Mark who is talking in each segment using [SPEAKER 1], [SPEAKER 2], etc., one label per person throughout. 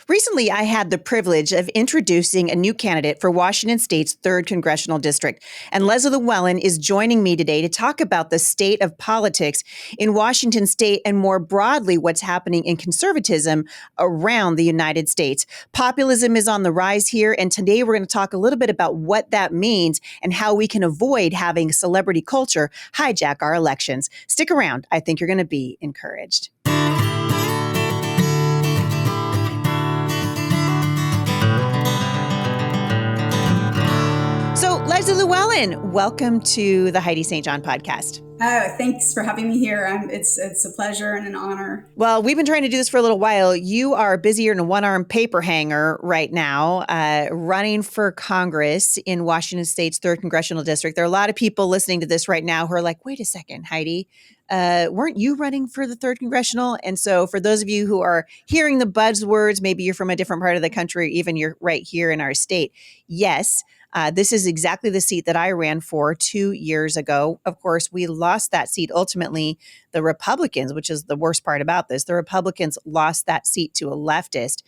[SPEAKER 1] Recently, I had the privilege of introducing a new candidate for Washington State's 3rd Congressional District. And Leslie Lewallen is joining me today to talk about the state of politics in Washington State and more broadly what's happening in conservatism around the United States. Populism is on the rise here, and today we're going to talk a little bit about what that means and how we can avoid having celebrity culture hijack our elections. Stick around. I think you're going to be encouraged. So, Leslie Lewallen, welcome to the Heidi St. John podcast.
[SPEAKER 2] Oh, thanks for having me here. It's a pleasure and an honor.
[SPEAKER 1] Well, we've been trying to do this for a little while. You are busier than a one-armed paper hanger right now, running for Congress in Washington State's 3rd Congressional District. There are a lot of people listening to this right now who are like, wait a second, Heidi, weren't you running for the 3rd Congressional? And so for those of you who are hearing the buzzwords, maybe you're from a different part of the country, even you're right here in our state. Yes. This is exactly the seat that I ran for 2 years ago. Of course, we lost that seat. Ultimately, the Republicans, which is the worst part about this, the Republicans lost that seat to a leftist.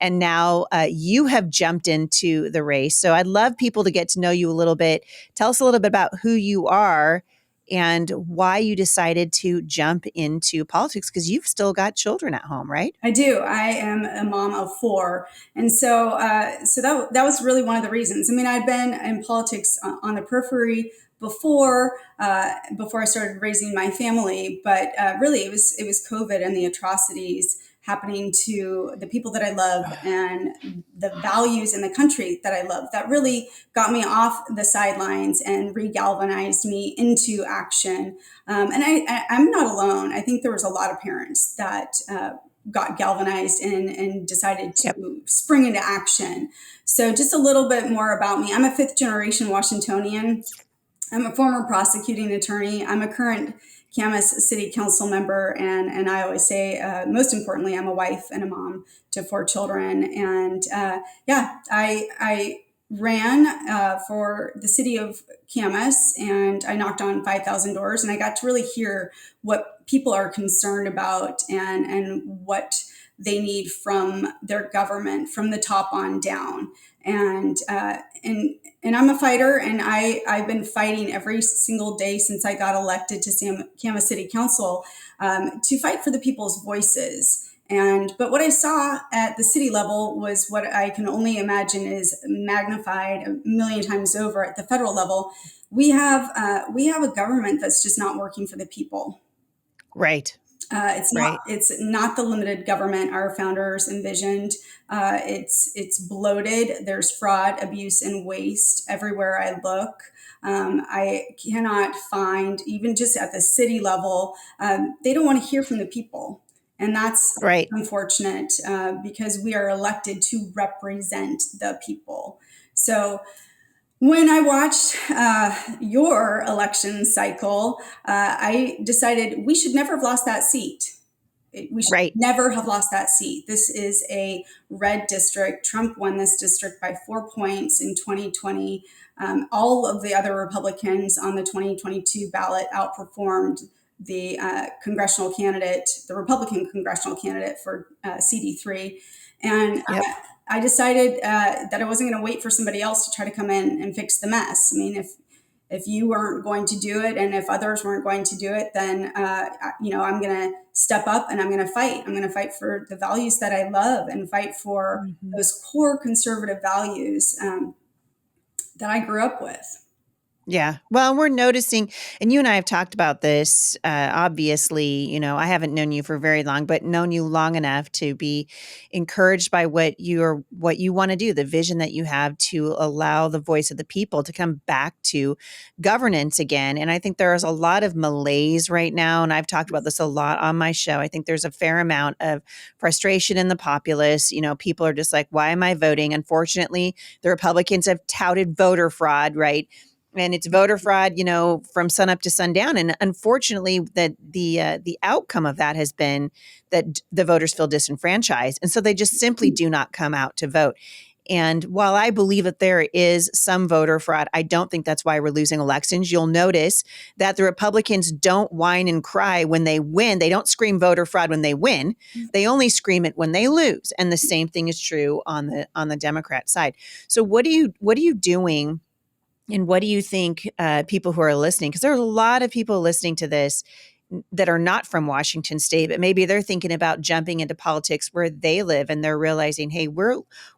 [SPEAKER 1] And now you have jumped into the race. So I'd love people to get to know you a little bit. Tell us a little bit about who you are and why you decided to jump into politics, because you've still got children at home, right?
[SPEAKER 2] I do. I am a mom of 4. And so that was really one of the reasons. I mean, I'd been in politics on the periphery before I started raising my family, but really it was COVID and the atrocities happening to the people that I love and the values in the country that I love that really got me off the sidelines and re-galvanized me into action. And I'm not alone. I think there was a lot of parents that got galvanized and decided to spring into action. So just a little bit more about me. I'm a 5th generation Washingtonian. I'm a former prosecuting attorney. I'm a current Camas City Council member, and I always say, most importantly, I'm a wife and a mom to 4 children. And I ran for the city of Camas, and I knocked on 5,000 doors, and I got to really hear what people are concerned about and what they need from their government from the top on down. And I'm a fighter, and I've been fighting every single day since I got elected to Camas City Council to fight for the people's voices. But what I saw at the city level was what I can only imagine is magnified a million times over at the federal level. We have a government that's just not working for the people.
[SPEAKER 1] Right.
[SPEAKER 2] It's not the limited government our founders envisioned. It's bloated. There's fraud, abuse, and waste everywhere I look. I cannot find, even just at the city level, they don't want to hear from the people. And that's unfortunate because we are elected to represent the people. So when I watched your election cycle, I decided we should never have lost that seat. We should never have lost that seat. This is a red district. Trump won this district by 4 points in 2020. All of the other Republicans on the 2022 ballot outperformed the congressional candidate, the Republican congressional candidate for CD3. And I decided that I wasn't going to wait for somebody else to try to come in and fix the mess. I mean, if you weren't going to do it, and if others weren't going to do it, then I'm going to step up and I'm going to fight. I'm going to fight for the values that I love and fight for those core conservative values that I grew up with.
[SPEAKER 1] Yeah. Well, we're noticing, and you and I have talked about this, obviously, I haven't known you for very long, but known you long enough to be encouraged by what you want to do, the vision that you have to allow the voice of the people to come back to governance again. And I think there is a lot of malaise right now. And I've talked about this a lot on my show. I think there's a fair amount of frustration in the populace. People are just like, why am I voting? Unfortunately, the Republicans have touted voter fraud, right? And it's voter fraud, from sunup to sundown. And unfortunately, the outcome of that has been that the voters feel disenfranchised. And so they just simply do not come out to vote. And while I believe that there is some voter fraud, I don't think that's why we're losing elections. You'll notice that the Republicans don't whine and cry when they win. They don't scream voter fraud when they win. They only scream it when they lose. And the same thing is true on the Democrat side. So what are you doing? And what do you think people who are listening, because there are a lot of people listening to this that are not from Washington State, but maybe they're thinking about jumping into politics where they live, and they're realizing, hey,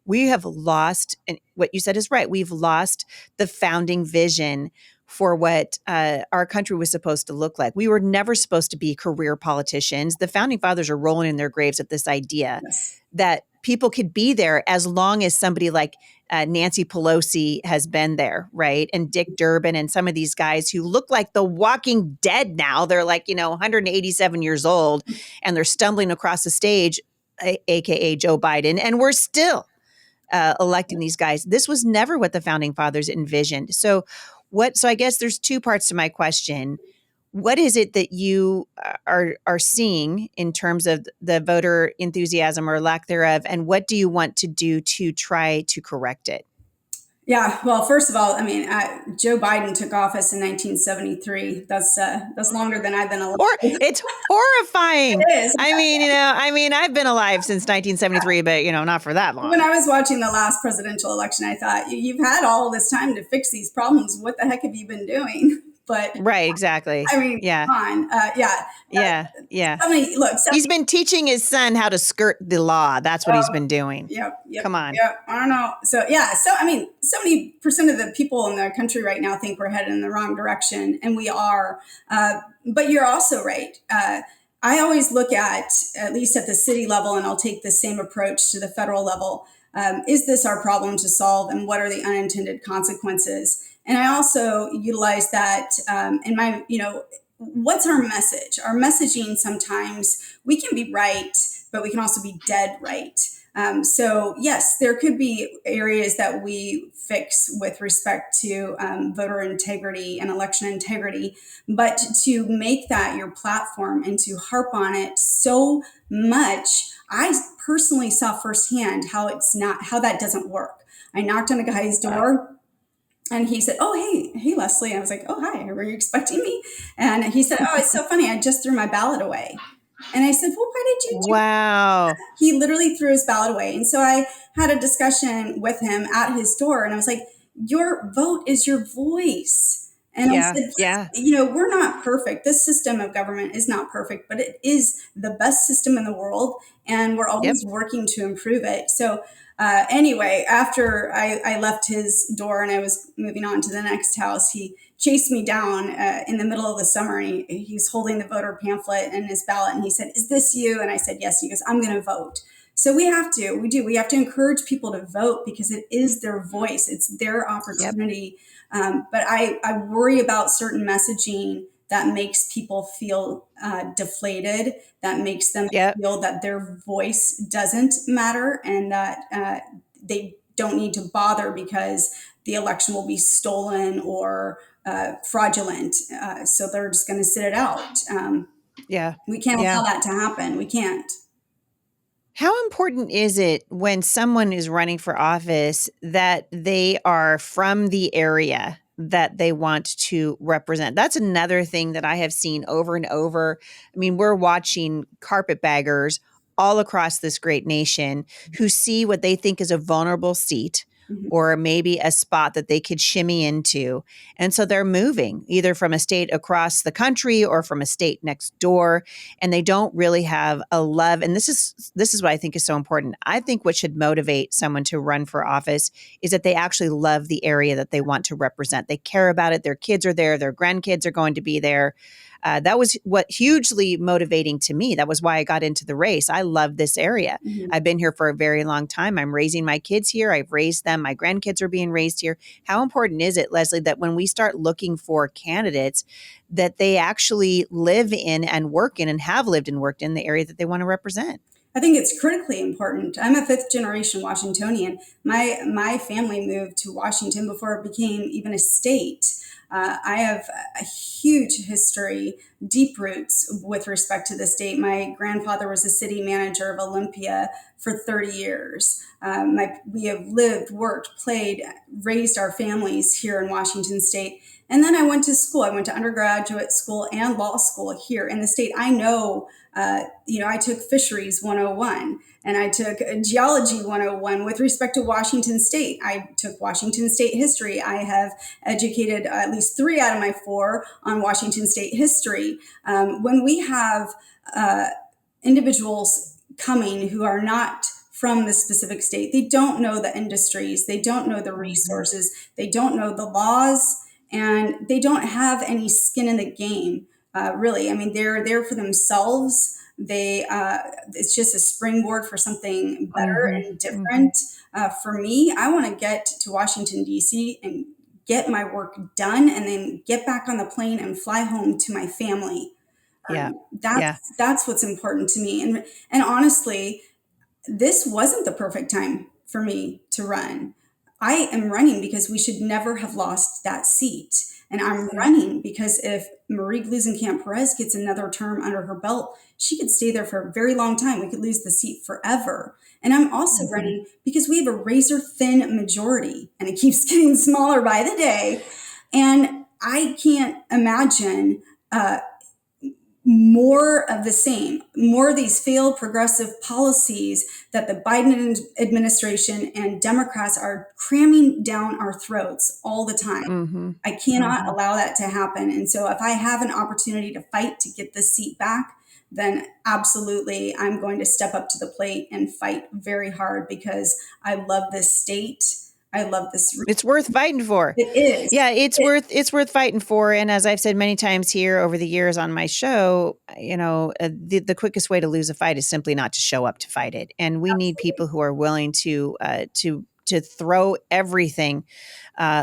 [SPEAKER 1] we have lost, and what you said is right. We've lost the founding vision for what our country was supposed to look like. We were never supposed to be career politicians. The founding fathers are rolling in their graves at this idea
[SPEAKER 2] Yes.
[SPEAKER 1] that people could be there as long as somebody like Nancy Pelosi has been there, right? And Dick Durbin and some of these guys who look like the walking dead now. They're like, 187 years old, and they're stumbling across the stage, AKA Joe Biden, and we're still electing these guys. This was never what the founding fathers envisioned. So I guess there's two parts to my question. What is it that you are seeing in terms of the voter enthusiasm or lack thereof, and what do you want to do to try to correct it?
[SPEAKER 2] Yeah. Well, first of all, I mean, Joe Biden took office in 1973. That's longer than I've been alive.
[SPEAKER 1] Or it's horrifying.
[SPEAKER 2] It is.
[SPEAKER 1] I've been alive since 1973, but not for that
[SPEAKER 2] When
[SPEAKER 1] long.
[SPEAKER 2] I was watching the last presidential election, I thought, You've had all this time to fix these problems. What the heck have you been doing?" But
[SPEAKER 1] Right, exactly.
[SPEAKER 2] I mean,
[SPEAKER 1] Yeah.
[SPEAKER 2] come on. Yeah.
[SPEAKER 1] Yeah. Yeah.
[SPEAKER 2] So
[SPEAKER 1] He's been teaching his son how to skirt the law. That's what he's been doing.
[SPEAKER 2] Yep.
[SPEAKER 1] Come on.
[SPEAKER 2] I don't know. So yeah. So I mean, so many percent of the people in the country right now think we're headed in the wrong direction, and we are. But you're also right. I always look at least at the city level, and I'll take the same approach to the federal level. Is this our problem to solve, and what are the unintended consequences? And I also utilize that in my, what's our message? Our messaging, sometimes we can be right, but we can also be dead right. So yes, there could be areas that we fix with respect to voter integrity and election integrity, but to make that your platform and to harp on it so much, I personally saw firsthand how that doesn't work. I knocked on a guy's door. And he said, "Oh, hey, Leslie." I was like, "Oh, hi. Were you expecting me?" And he said, "Oh, it's so funny. I just threw my ballot away." And I said, "Well, why did you do
[SPEAKER 1] Wow.
[SPEAKER 2] that?" He literally threw his ballot away. And so I had a discussion with him at his door, and I was like, "Your vote is your voice." And I
[SPEAKER 1] Yeah.
[SPEAKER 2] said,
[SPEAKER 1] Yeah.
[SPEAKER 2] We're not perfect. This system of government is not perfect, but it is the best system in the world, and we're
[SPEAKER 1] Yep.
[SPEAKER 2] always working to improve it. So anyway, after I left his door and I was moving on to the next house, he chased me down in the middle of the summer. And he was holding the voter pamphlet and his ballot. And he said, "Is this you?" And I said, "Yes." And he goes, "I'm going to vote." So we have to encourage people to vote because it is their voice. It's their
[SPEAKER 1] Yep.
[SPEAKER 2] opportunity. But I worry about certain messaging that makes people feel deflated, that makes them
[SPEAKER 1] Yep.
[SPEAKER 2] feel that their voice doesn't matter, and that they don't need to bother because the election will be stolen or fraudulent. So they're just going to sit it out.
[SPEAKER 1] Yeah.
[SPEAKER 2] We can't
[SPEAKER 1] Yeah.
[SPEAKER 2] allow that to happen. We can't.
[SPEAKER 1] How important is it when someone is running for office that they are from the area that they want to represent? That's another thing that I have seen over and over. I mean, we're watching carpetbaggers all across this great nation who see what they think is a vulnerable seat
[SPEAKER 2] Mhm.
[SPEAKER 1] or maybe a spot that they could shimmy into. And so they're moving either from a state across the country or from a state next door, and they don't really have a love. And this is what I think is so important. I think what should motivate someone to run for office is that they actually love the area that they want to represent. They care about it. Their kids are there. Their grandkids are going to be there. That was what hugely motivating to me. That was why I got into the race. I love this area.
[SPEAKER 2] Mhm.
[SPEAKER 1] I've been here for a very long time. I'm raising my kids here. I've raised them. My grandkids are being raised here. How important is it, Leslie, that when we start looking for candidates, that they actually live in and work in and have lived and worked in the area that they want to represent?
[SPEAKER 2] I think it's critically important. I'm a fifth generation Washingtonian. My family moved to Washington before it became even a state. I have a huge history, deep roots with respect to the state. My grandfather was a city manager of Olympia for 30 years. We have lived, worked, played, raised our families here in Washington State. And then I went to school. I went to undergraduate school and law school here in the state. I know, I took fisheries 101 and I took geology 101 with respect to Washington State. I took Washington State history. I have educated at least 3 out of my 4 on Washington State history. When we have individuals coming who are not from the specific state, they don't know the industries, they don't know the resources, they don't know the laws, and they don't have any skin in the game. Really, I mean, they're there for themselves. It's just a springboard for something better
[SPEAKER 1] Mm-hmm.
[SPEAKER 2] and
[SPEAKER 1] Mm-hmm.
[SPEAKER 2] different. For me, I want to get to Washington D.C. and get my work done, and then get back on the plane and fly home to my family.
[SPEAKER 1] Yeah. Yeah.
[SPEAKER 2] That's what's important to me. And honestly, this wasn't the perfect time for me to run. I am running because we should never have lost that seat. And I'm
[SPEAKER 1] Yeah.
[SPEAKER 2] running because if Marie Gluesenkamp Perez gets another term under her belt, she could stay there for a very long time. We could lose the seat forever. And I'm also
[SPEAKER 1] Mm-hmm.
[SPEAKER 2] running because we have a razor thin majority and it keeps getting smaller by the day. And I can't imagine more of the same, more of these failed progressive policies that the Biden administration and Democrats are cramming down our throats all the time.
[SPEAKER 1] Mm-hmm.
[SPEAKER 2] I cannot
[SPEAKER 1] Mm-hmm.
[SPEAKER 2] allow that to happen. And so if I have an opportunity to fight to get this seat back, then absolutely I'm going to step up to the plate and fight very hard because I love this state. I love this.
[SPEAKER 1] It's worth fighting for.
[SPEAKER 2] It is.
[SPEAKER 1] Yeah, it's worth fighting for. And as I've said many times here over the years on my show, the quickest way to lose a fight is simply not to show up to fight it. And we need people who are willing to throw everything,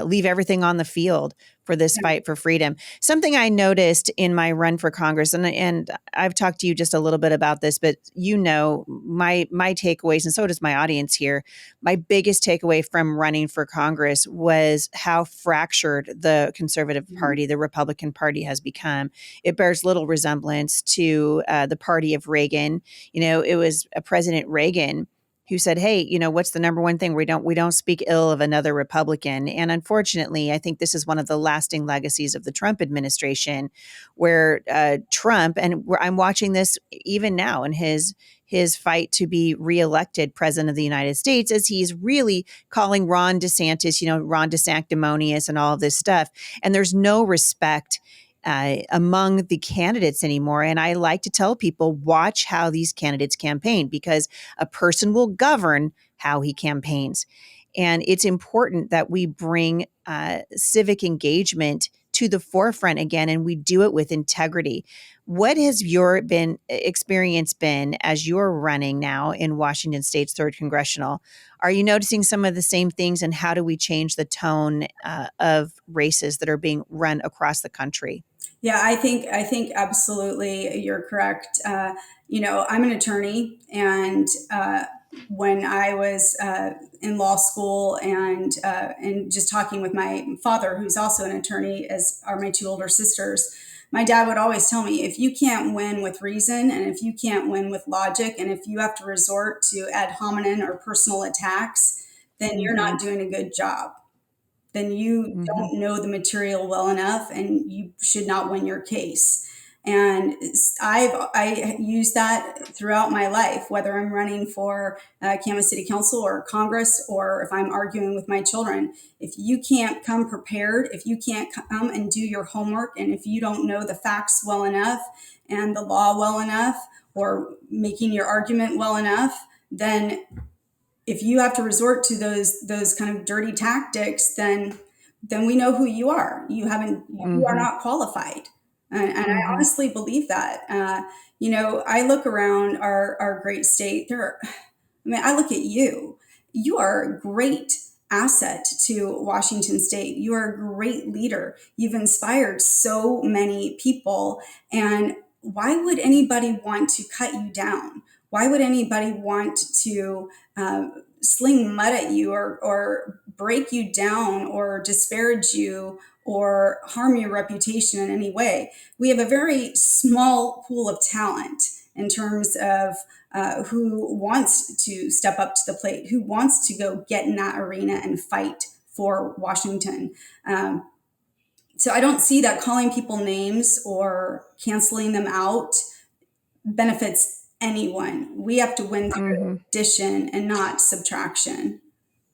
[SPEAKER 1] leave everything on the field for this fight for freedom. Something I noticed in my run for Congress, and I've talked to you just a little bit about this, but my takeaways, and so does my audience here. My biggest takeaway from running for Congress was how fractured the conservative party, the Republican Party, has become. It bears little resemblance to the party of Reagan. It was President Reagan who said, "Hey, what's the number one thing? We don't speak ill of another Republican." And unfortunately, I think this is one of the lasting legacies of the Trump administration, where Trump, and I'm watching this even now in his fight to be reelected president of the United States, as he's really calling Ron DeSantis, Ron DeSanctimonious and all of this stuff. And there's no respect among the candidates anymore. And I like to tell people, watch how these candidates campaign, because a person will govern how he campaigns. And it's important that we bring civic engagement to the forefront again, and we do it with integrity. What has your experience been as you're running now in Washington State's 3rd Congressional? Are you noticing some of the same things, and how do we change the tone of races that are being run across the country?
[SPEAKER 2] Yeah, I think absolutely you're correct. I'm an attorney, and when I was in law school and just talking with my father, who's also an attorney, as are my 2 older sisters, my dad would always tell me, if you can't win with reason, and if you can't win with logic, and if you have to resort to ad hominem or personal attacks, then you're
[SPEAKER 1] Mm-hmm.
[SPEAKER 2] not doing a good job. Then you
[SPEAKER 1] Mm-hmm.
[SPEAKER 2] don't know the material well enough and you should not win your case. And I use that throughout my life, whether I'm running for Kansas City Council or Congress, or if I'm arguing with my children. If you can't come prepared, if you can't come and do your homework, and if you don't know the facts well enough and the law well enough, or making your argument well enough, then if you have to resort to those kind of dirty tactics, then we know who you are. You are
[SPEAKER 1] Mm-hmm.
[SPEAKER 2] not qualified, and I
[SPEAKER 1] Mm-hmm.
[SPEAKER 2] honestly believe that. I look around our great state. I look at you. You are a great asset to Washington State. You are a great leader. You've inspired so many people, and why would anybody want to cut you down? Why would anybody want to sling mud at you, or break you down, or disparage you, or harm your reputation in any way. We have a very small pool of talent in terms of who wants to step up to the plate, who wants to go get in that arena and fight for Washington. So I don't see that calling people names or canceling them out benefits anyone. We have to win through
[SPEAKER 1] Mhm.
[SPEAKER 2] addition and not subtraction.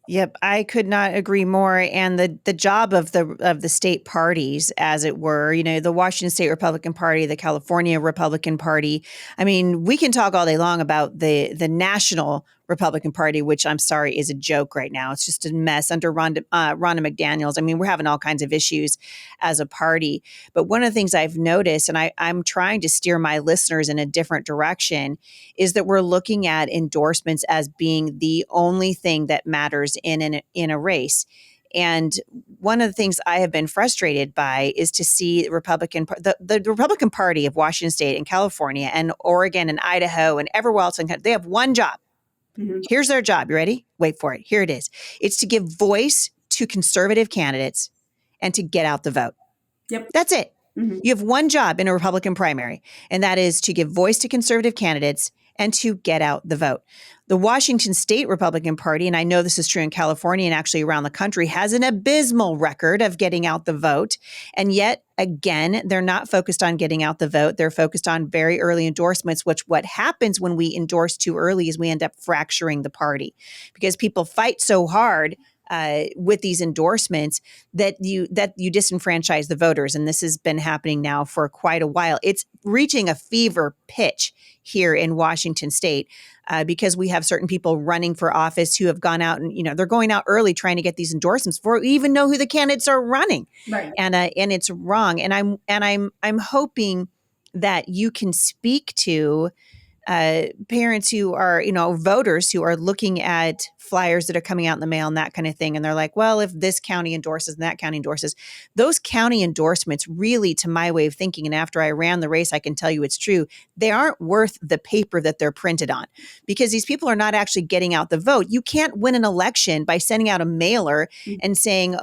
[SPEAKER 1] Yep, I could not agree more. And the job of the state parties, as it were, the Washington State Republican Party, the California Republican Party. I mean, we can talk all day long about the national Republican Party, which I'm sorry is a joke right now. It's just a mess under Rhonda McDaniels. I mean, we're having all kinds of issues as a party. But one of the things I've noticed, and I'm trying to steer my listeners in a different direction, is that we're looking at endorsements as being the only thing that matters in a race. And one of the things I have been frustrated by is to see the Republican Party of Washington State and California and Oregon and Idaho and everywhere else, they have one job.
[SPEAKER 2] Mm-hmm.
[SPEAKER 1] Here's their job. You ready? Wait for it. Here it is. It's to give voice to conservative candidates and to get out the vote.
[SPEAKER 2] Yep.
[SPEAKER 1] That's it.
[SPEAKER 2] Mm-hmm.
[SPEAKER 1] You have one job in a Republican primary, and that is to give voice to conservative candidates and to get out the vote. The Washington State Republican Party, and I know this is true in California and actually around the country, has an abysmal record of getting out the vote. And yet, again, they're not focused on getting out the vote. They're focused on very early endorsements, which what happens when we endorse too early is we end up fracturing the party because people fight so hard with these endorsements that you disenfranchise the voters. And this has been happening now for quite a while. It's reaching a fever pitch here in Washington State because we have certain people running for office who have gone out and, they're going out early trying to get these endorsements before we even know who the candidates are running.
[SPEAKER 2] Right.
[SPEAKER 1] And it's wrong. And I'm hoping that you can speak to parents who are, voters who are looking at flyers that are coming out in the mail and that kind of thing. And they're like, well, if this county endorses and that county endorses, those county endorsements really, to my way of thinking, and after I ran the race, I can tell you it's true, they aren't worth the paper that they're printed on because these people are not actually getting out the vote. You can't win an election by sending out a mailer and saying,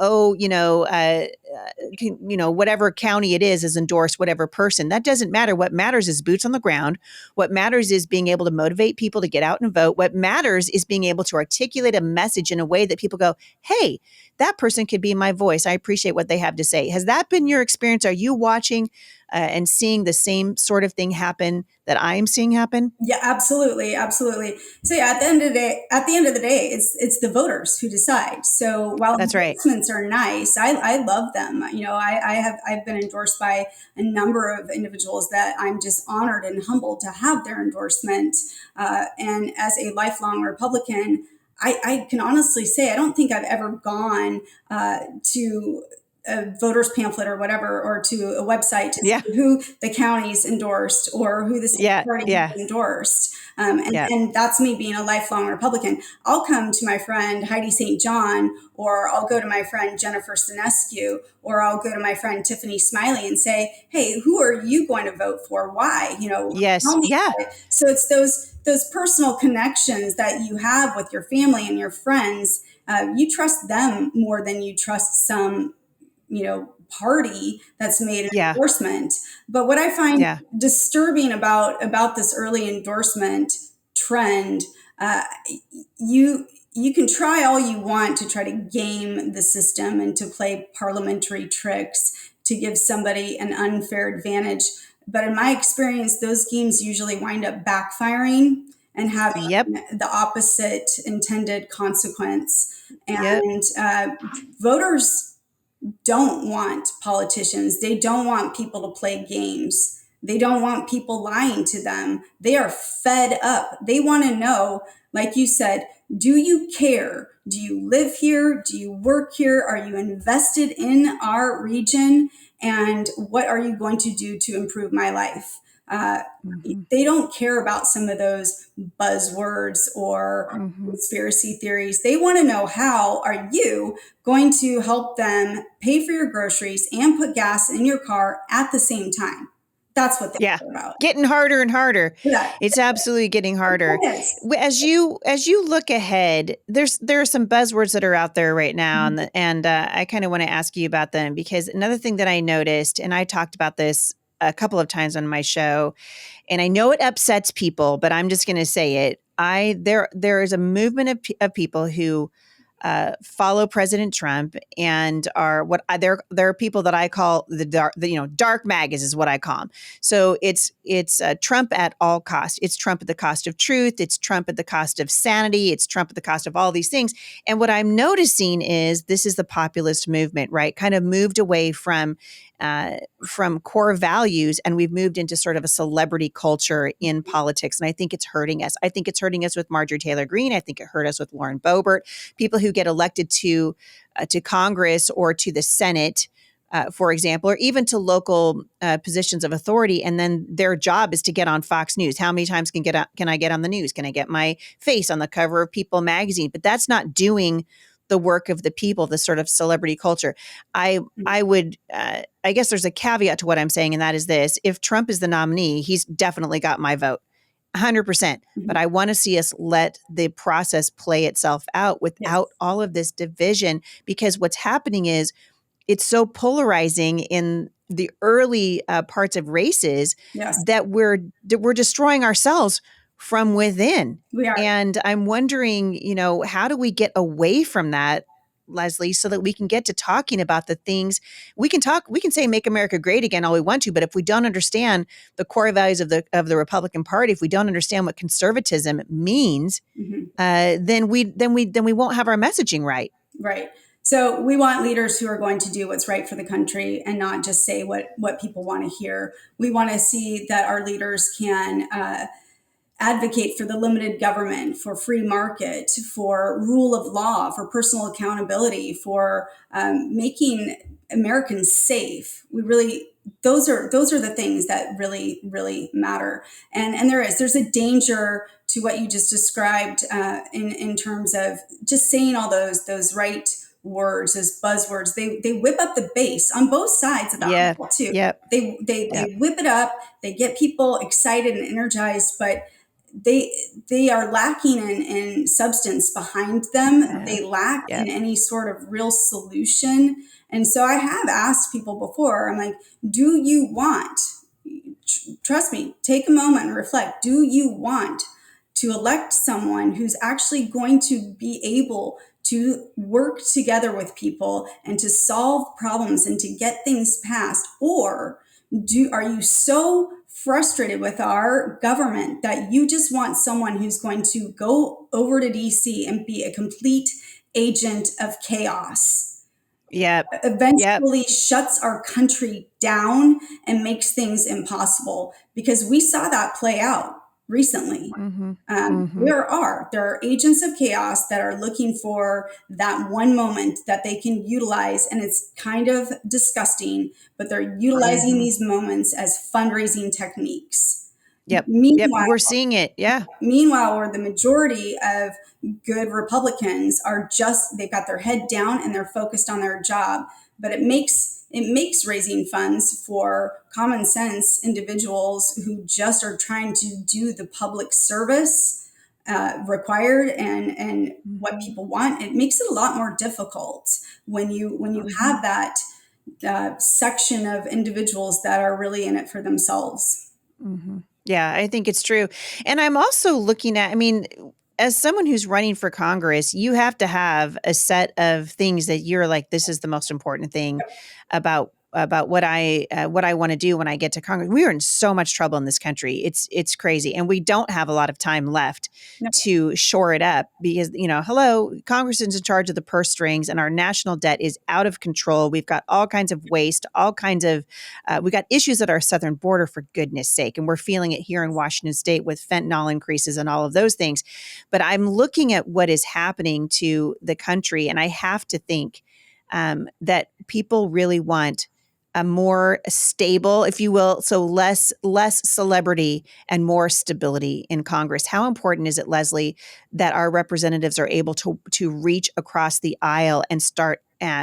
[SPEAKER 1] whatever county it is endorsed whatever person. That doesn't matter. What matters is boots on the ground. What matters is being able to motivate people to get out and vote. What matters is being able to articulate a message in a way that people go, hey, that person could be my voice. I appreciate what they have to say. Has that been your experience? Are you watching and seeing the same sort of thing happen that I'm seeing happen?
[SPEAKER 2] Yeah, absolutely, absolutely. So yeah, at the end of the day, it's the voters who decide. So while
[SPEAKER 1] That's right.
[SPEAKER 2] endorsements are nice, I love them. I've been endorsed by a number of individuals that I'm just honored and humbled to have their endorsement. And as a lifelong Republican, I can honestly say I don't think I've ever gone to a voter's pamphlet or whatever, or to a website to see who the county's endorsed or who the state party endorsed. And that's me being a lifelong Republican. I'll come to my friend Heidi St. John, or I'll go to my friend Jennifer Sinescu, or I'll go to my friend Tiffany Smiley and say, hey, who are you going to vote for? Why?
[SPEAKER 1] Yes.
[SPEAKER 2] Tell me
[SPEAKER 1] Yeah.
[SPEAKER 2] about it. So it's those personal connections that you have with your family and your friends. You trust them more than you trust some party that's made an endorsement. But what I find disturbing about this early endorsement trend, you can try all you want to try to game the system and to play parliamentary tricks to give somebody an unfair advantage. But in my experience, those games usually wind up backfiring and having the opposite intended consequence. And voters don't want politicians. They don't want people to play games. They don't want people lying to them. They are fed up. They want to know, like you said, do you care? Do you live here? Do you work here? Are you invested in our region? And what are you going to do to improve my life? They don't care about some of those buzzwords or conspiracy theories. They want to know, how are you going to help them pay for your groceries and put gas in your car at the same time? That's what they
[SPEAKER 1] Yeah.
[SPEAKER 2] care about.
[SPEAKER 1] Getting harder and harder.
[SPEAKER 2] Yeah,
[SPEAKER 1] It's absolutely getting harder.
[SPEAKER 2] it is.
[SPEAKER 1] As you look ahead, there are some buzzwords that are out there right now,
[SPEAKER 2] Mhm.
[SPEAKER 1] and I kind of want to ask you about them, because another thing that I noticed, and I talked about this a couple of times on my show, and I know it upsets people, but I'm just going to say it. There is a movement of people who follow President Trump and are what there are people that I call dark magas is what I call them. So it's Trump at all cost. It's Trump at the cost of truth. It's Trump at the cost of sanity. It's Trump at the cost of all these things. And what I'm noticing is this is the populist movement, right? Kind of moved away from core values, and we've moved into sort of a celebrity culture in politics. And I think it's hurting us. I think it's hurting us with Marjorie Taylor Greene. I think it hurt us with Lauren Boebert. People who get elected to Congress or to the Senate, for example, or even to local positions of authority, and then their job is to get on Fox News. How many times can I get on the news? Can I get my face on the cover of People magazine? But that's not doing the work of the people, the sort of celebrity culture. I would, I guess there's a caveat to what I'm saying, and that is this: if Trump is the nominee, he's definitely got my vote, 100%. But
[SPEAKER 2] Mhm.
[SPEAKER 1] I want to see us let the process play itself out without
[SPEAKER 2] Yes.
[SPEAKER 1] all of this division, because what's happening is it's so polarizing in the early parts of races
[SPEAKER 2] Yes.
[SPEAKER 1] that we're destroying ourselves from within.
[SPEAKER 2] We are.
[SPEAKER 1] And I'm wondering, how do we get away from that, Leslie, so that we can get to talking about the things we can say make America great again all we want to, but if we don't understand the core values of the Republican Party, if we don't understand what conservatism means,
[SPEAKER 2] Mhm.
[SPEAKER 1] then we won't have our messaging right.
[SPEAKER 2] Right. So we want leaders who are going to do what's right for the country and not just say what people want to hear. We want to see that our leaders can advocate for the limited government, for free market, for rule of law, for personal accountability, for making Americans safe. We really those are the things that really matter. And there's a danger to what you just described in terms of just saying all those right words, those buzzwords. They whip up the base on both sides of the
[SPEAKER 1] Yeah.
[SPEAKER 2] aisle too.
[SPEAKER 1] Yep.
[SPEAKER 2] They
[SPEAKER 1] Yep.
[SPEAKER 2] whip it up. They get people excited and energized, but they are lacking in substance behind them.
[SPEAKER 1] Yeah.
[SPEAKER 2] They lack in
[SPEAKER 1] Yep.
[SPEAKER 2] any sort of real solution. And so I have asked people before, I'm like, do you want, trust me, take a moment and reflect, do you want to elect someone who's actually going to be able to work together with people and to solve problems and to get things passed? Or are you so frustrated with our government that you just want someone who's going to go over to DC and be a complete agent of chaos,
[SPEAKER 1] Yep. Yep.
[SPEAKER 2] eventually shuts our country down and makes things impossible? Because we saw that play out recently.
[SPEAKER 1] Mm-hmm. Mm-hmm.
[SPEAKER 2] There are agents of chaos that are looking for that one moment that they can utilize, and it's kind of disgusting, but they're utilizing
[SPEAKER 1] Mm-hmm.
[SPEAKER 2] these moments as fundraising techniques.
[SPEAKER 1] Yep. Yep.
[SPEAKER 2] Meanwhile,
[SPEAKER 1] We're seeing it. Yeah.
[SPEAKER 2] Meanwhile, where the majority of good Republicans are just, they've got their head down and they're focused on their job. But it makes raising funds for common sense individuals who just are trying to do the public service required and what
[SPEAKER 1] Mm-hmm.
[SPEAKER 2] people want. It makes it a lot more difficult when you
[SPEAKER 1] Mm-hmm.
[SPEAKER 2] have that section of individuals that are really in it for themselves.
[SPEAKER 1] Mm-hmm. Yeah, I think it's true. And I'm also looking at, I mean, as someone who's running for Congress, you have to have a set of things that you're like, this is the most important thing about what I want to do when I get to Congress. We are in so much trouble in this country. It's crazy. And we don't have a lot of time left
[SPEAKER 2] No,
[SPEAKER 1] to shore it up because, hello, Congress is in charge of the purse strings and our national debt is out of control. We've got all kinds of waste, all kinds of we got issues at our southern border, for goodness sake. And we're feeling it here in Washington state with fentanyl increases and all of those things. But I'm looking at what is happening to the country, and I have to think that people really want a more stable, if you will, so less celebrity and more stability in Congress. How important is it, Leslie, that our representatives are able to reach across the aisle and start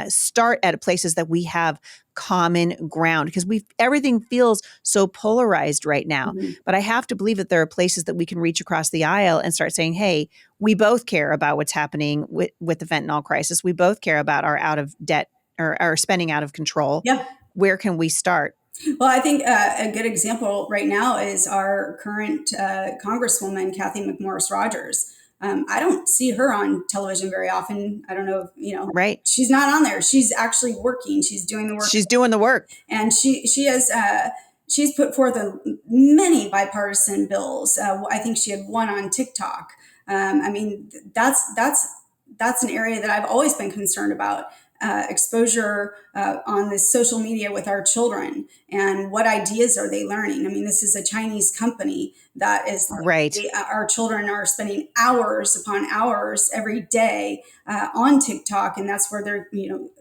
[SPEAKER 1] start at places that we have common ground, because everything feels so polarized right now.
[SPEAKER 2] Mhm.
[SPEAKER 1] But I have to believe that there are places that we can reach across the aisle and start saying, hey, we both care about what's happening with the fentanyl crisis. We both care about our out of debt or our spending out of control.
[SPEAKER 2] Yeah.
[SPEAKER 1] Where can we start?
[SPEAKER 2] Well, I think a good example right now is our current Congresswoman, Kathy McMorris Rogers. I don't see her on television very often. I don't know if,
[SPEAKER 1] Right.
[SPEAKER 2] she's not on there. She's actually working. She's doing the work.
[SPEAKER 1] She's doing the work.
[SPEAKER 2] And she's put forth many bipartisan bills. I think she had one on TikTok. I mean, that's an area that I've always been concerned about. Exposure on the social media with our children, and what ideas are they learning? I mean, this is a Chinese company that is
[SPEAKER 1] Right.
[SPEAKER 2] our children are spending hours upon hours every day on TikTok, and that's where they're,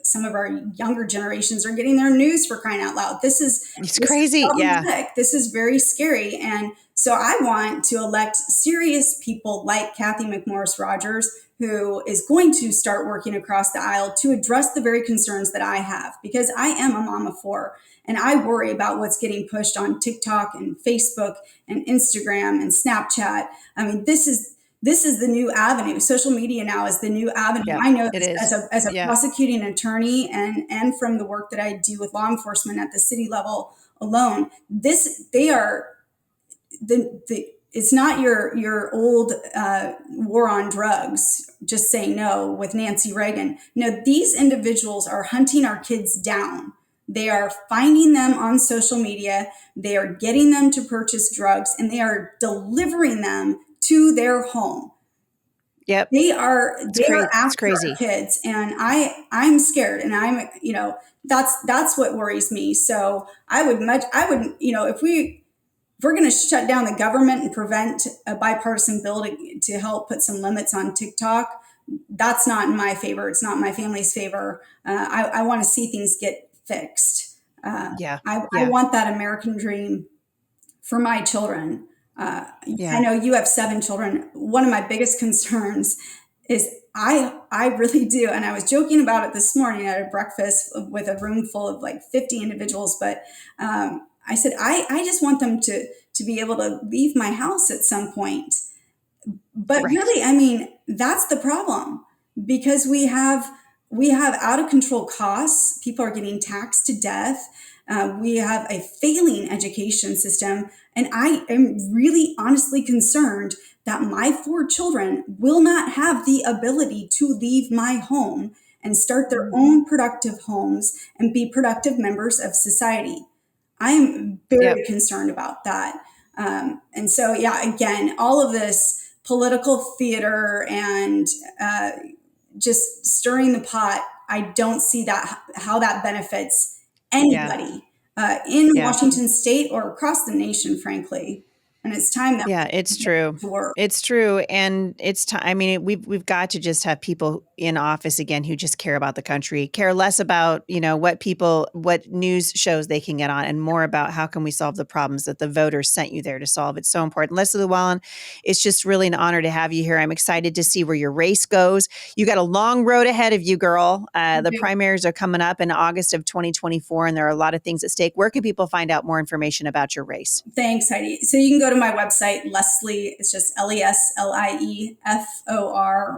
[SPEAKER 2] some of our younger generations are getting their news, for crying out loud.
[SPEAKER 1] It's
[SPEAKER 2] This is
[SPEAKER 1] crazy. Yeah.
[SPEAKER 2] problematic. This is very scary, and so I want to elect serious people like Kathy McMorris Rogers, who is going to start working across the aisle to address the very concerns that I have, because I am a mom of four and I worry about what's getting pushed on TikTok and Facebook and Instagram and Snapchat. I mean, this is the new avenue. Social media now is the new avenue.
[SPEAKER 1] Yeah,
[SPEAKER 2] I know
[SPEAKER 1] it
[SPEAKER 2] this
[SPEAKER 1] is.
[SPEAKER 2] as a
[SPEAKER 1] Yeah.
[SPEAKER 2] prosecuting attorney, and from the work that I do with law enforcement at the city level alone. They are the it's not your old war on drugs, just say no, with Nancy Reagan. No, these individuals are hunting our kids down. They are finding them on social media. They are getting them to purchase drugs, and they are delivering them to their home.
[SPEAKER 1] Yep.
[SPEAKER 2] They are
[SPEAKER 1] It's
[SPEAKER 2] after our
[SPEAKER 1] crazy.
[SPEAKER 2] kids, and I'm scared, and that's what worries me. So if we're going to shut down the government and prevent a bipartisan bill to help put some limits on TikTok, that's not in my favor. It's not in my family's favor. I want to see things get fixed.
[SPEAKER 1] Yeah.
[SPEAKER 2] I
[SPEAKER 1] Yeah.
[SPEAKER 2] want that American dream for my children. I
[SPEAKER 1] Yeah.
[SPEAKER 2] know you have 7 children. One of my biggest concerns is I really do, and I was joking about it this morning at a breakfast with a room full of like 50 individuals. But I said I just want them to be able to leave my house at some point. But
[SPEAKER 1] Right.
[SPEAKER 2] really, I mean, that's the problem, because we have out of control costs. People are getting taxed to death. We have a failing education system, and I am really honestly concerned that my 4 children will not have the ability to leave my home and start their
[SPEAKER 1] Mm.
[SPEAKER 2] own productive homes and be productive members of society. I am very
[SPEAKER 1] Yep.
[SPEAKER 2] concerned about that. And so, yeah, again, all of this political theater and just stirring the pot, I don't see how that benefits
[SPEAKER 1] Yeah.
[SPEAKER 2] anybody in
[SPEAKER 1] Yeah.
[SPEAKER 2] Washington State or across the nation, frankly. And it's time that
[SPEAKER 1] Yeah, it's
[SPEAKER 2] we get
[SPEAKER 1] true.
[SPEAKER 2] to work.
[SPEAKER 1] It's true, and it's time. I mean, we've got to just have people in office again who just care about the country, care less about what news shows they can get on, and more about how can we solve the problems that the voters sent you there to solve. It's so important. Leslie Lewallen, it's just really an honor to have you here. I'm excited to see where your race goes. You got a long road ahead of you, girl. The primaries are coming up in August of 2024, and there are a lot of things at stake. Where can people find out more information about your race?
[SPEAKER 2] Thanks, Heidi. So you can go to my website, Leslie, it's just LESLIEFOR,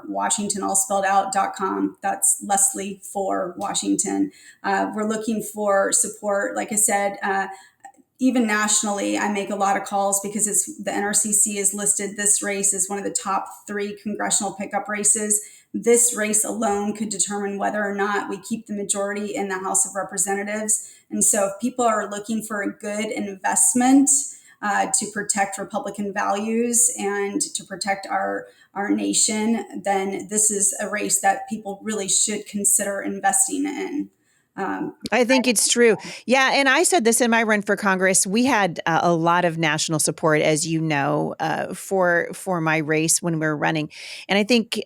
[SPEAKER 2] Washington, all spelled out.com. That's Leslie for Washington. We're looking for support. Like I said, even nationally, I make a lot of calls because the NRCC is listed. This race is one of the top 3 congressional pickup races. This race alone could determine whether or not we keep the majority in the House of Representatives. And so if people are looking for a good investment to protect Republican values and to protect our nation, then this is a race that people really should consider investing in.
[SPEAKER 1] I think it's true. Yeah. And I said this in my run for Congress. We had a lot of national support, as you know, for my race when we were running. And I think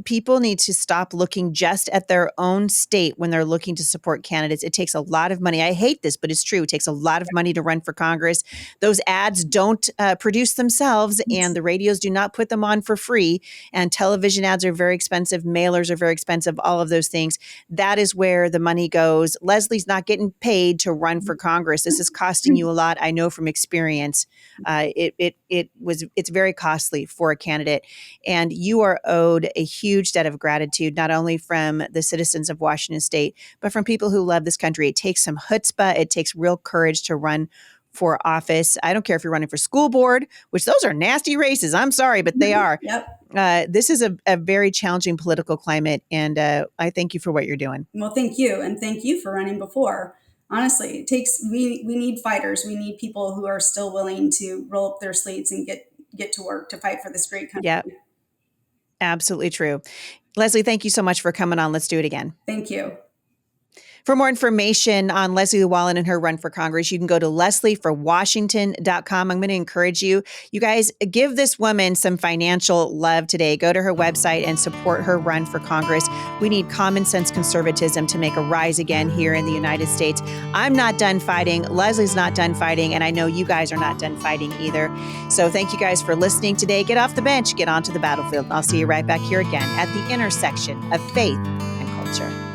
[SPEAKER 1] people need to stop looking just at their own state when they're looking to support candidates. It takes a lot of money. I hate this, but it's true. It takes a lot of money to run for Congress. Those ads don't produce themselves, and the radios do not put them on for free. And television ads are very expensive. Mailers are very expensive. All of those things. That is where the money goes. Leslie's not getting paid to run for Congress. This is costing you a lot. I know from experience. It's very costly for a candidate, and you are owed a huge debt of gratitude, not only from the citizens of Washington State, but from people who love this country. It takes some chutzpah. It takes real courage to run for office. I don't care if you're running for school board, which those are nasty races. I'm sorry, but they are.
[SPEAKER 2] Yep.
[SPEAKER 1] This is a very challenging political climate, and I thank you for what you're doing.
[SPEAKER 2] Well, thank you. And thank you for running before. Honestly, we need fighters. We need people who are still willing to roll up their sleeves and get to work to fight for this great country.
[SPEAKER 1] Yeah, absolutely true. Leslie, thank you so much for coming on. Let's do it again.
[SPEAKER 2] Thank you.
[SPEAKER 1] For more information on Leslie Lewallen and her run for Congress, you can go to leslieforwashington.com. I'm going to encourage you. You guys, give this woman some financial love today. Go to her website and support her run for Congress. We need common sense conservatism to make a rise again here in the United States. I'm not done fighting. Leslie's not done fighting. And I know you guys are not done fighting either. So thank you guys for listening today. Get off the bench, get onto the battlefield. I'll see you right back here again at the intersection of faith and culture.